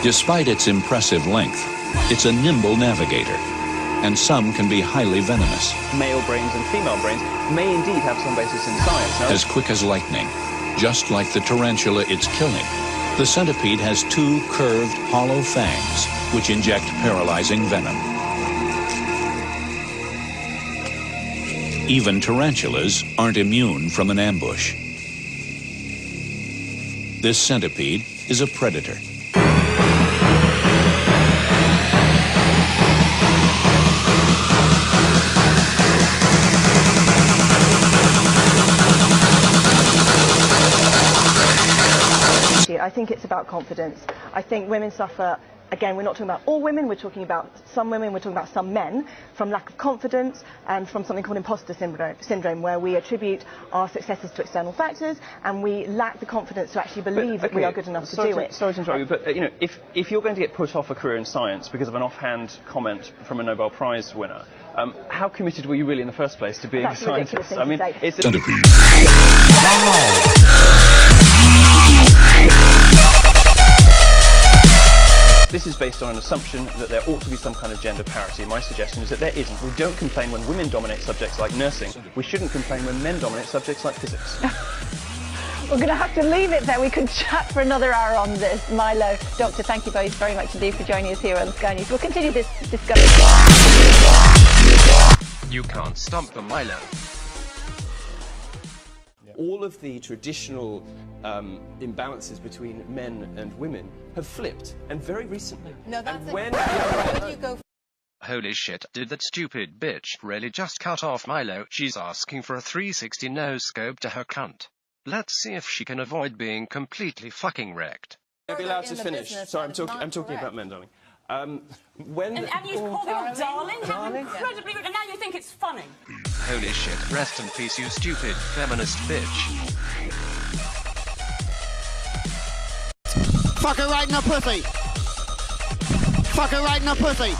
Despite its impressive length, it's a nimble navigator, and some can be highly venomous. Male brains and female brains may indeed have some basis in science. Now, as quick as lightning, just like the tarantula it's killing, the centipede has two curved, hollow fangs which inject paralyzing venom. Even tarantulas aren't immune from an ambush. This centipede is a predator. I think it's about confidence. I think women suffer, again, we're not talking about all women, we're talking about some women, we're talking about some men, from lack of confidence and from something called imposter syndrome, where we attribute our successes to external factors and we lack the confidence to actually believe that we are good enough to do it. Sorry to interrupt you, but you know, if you're going to get put off a career in science because of an offhand comment from a Nobel Prize winner, how committed were you really in the first place to being a scientist? I mean, it's This is based on an assumption that there ought to be some kind of gender parity. My suggestion is that there isn't. We don't complain when women dominate subjects like nursing. We shouldn't complain when men dominate subjects like physics. We're going to have to leave it there. We could chat for another hour on this. Milo, Doctor, thank you both very much indeed for joining us here on Sky News. We'll continue this discussion. You can't stump the Milo. All of the traditional imbalances between men and women have flipped, and very recently. No, that's and when you go. Holy shit, did that stupid bitch really just cut off Milo? She's asking for a 360 no-scope to her cunt. Let's see if she can avoid being completely fucking wrecked. I'll be allowed to finish. Sorry, I'm talking about men, darling. And you call them darling? How incredibly rude. And now you think it's funny. Holy shit, rest in peace, you stupid feminist bitch. Fuck her right in the pussy. Fuck her right in the pussy.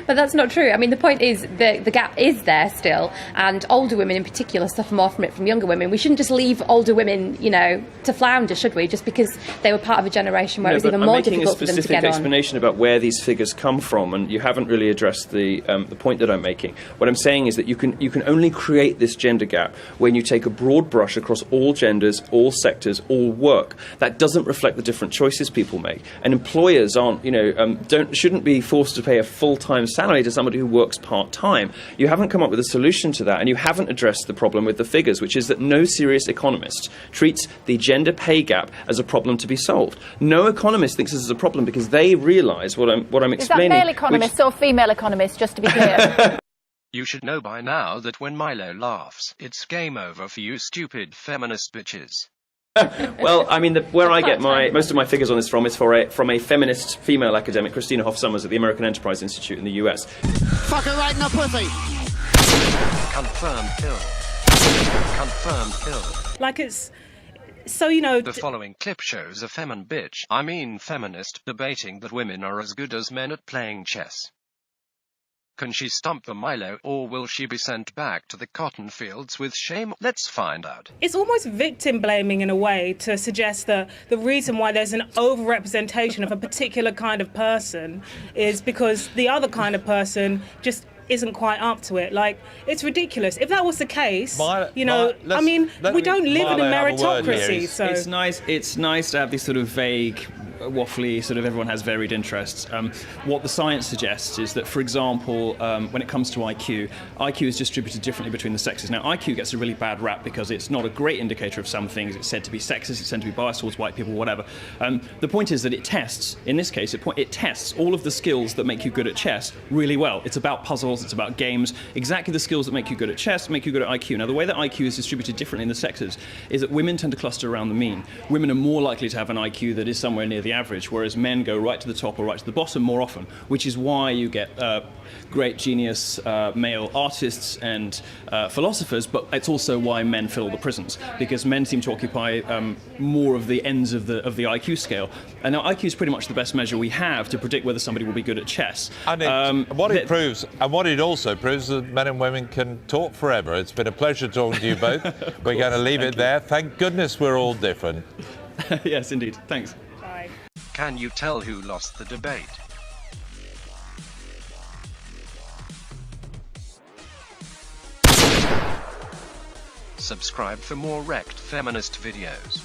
But that's not true. I mean, the point is the gap is there still, and older women in particular suffer more from it from younger women. We shouldn't just leave older women, you know, to flounder, should we? Just because they were part of a generation where it was even more difficult for them to get on. I'm making a specific explanation about where these figures come from, and you haven't really addressed the point that I'm making. What I'm saying is that you can only create this gender gap when you take a broad brush across all genders, all sectors, all work. That doesn't reflect the different choices people make, and employers aren't, you know, shouldn't be forced to pay a full-time salary to somebody who works part-time. You haven't come up with a solution to that, and you haven't addressed the problem with the figures, which is that no serious economist treats the gender pay gap as a problem to be solved. No economist thinks this is a problem because they realise what I'm explaining. Is that male economists or female economists, just to be clear? You should know by now that when Milo laughs, it's game over for you stupid feminist bitches. Well, I mean, where I get most of my figures on this from is from a feminist female academic, Christina Hoff Sommers at the American Enterprise Institute in the US. Fuck her right in the pussy. Confirmed kill. Confirmed kill. Like it's... So, you know... The following clip shows a feminist debating that women are as good as men at playing chess. Can she stump the Milo, or will she be sent back to the cotton fields with shame? Let's find out. It's almost victim blaming in a way to suggest that the reason why there's an overrepresentation of a particular kind of person is because the other kind of person just isn't quite up to it. Like, it's ridiculous. If that was the case, you know, I mean, we don't live in a meritocracy. So it's nice to have these sort of vague, waffly, sort of everyone has varied interests. What the science suggests is that, for example, when it comes to IQ is distributed differently between the sexes. Now, IQ gets a really bad rap because it's not a great indicator of some things. It's said to be sexist, it's said to be biased towards white people, whatever. The point is that it tests, in this case, it tests all of the skills that make you good at chess really well. It's about puzzles, it's about games, exactly the skills that make you good at chess, make you good at IQ. Now, the way that IQ is distributed differently in the sexes is that women tend to cluster around the mean. Women are more likely to have an IQ that is somewhere near the the average, whereas men go right to the top or right to the bottom more often, which is why you get great genius male artists and philosophers, but it's also why men fill the prisons, because men seem to occupy more of the ends of the IQ scale. And now IQ is pretty much the best measure we have to predict whether somebody will be good at chess. And what it proves, and what it also proves, is that men and women can talk forever. It's been a pleasure talking to you both. We're going to leave it there. Thank goodness we're all different. Yes, indeed. Thanks. Bye. Can you tell who lost the debate? Subscribe for more Rekt feminist videos.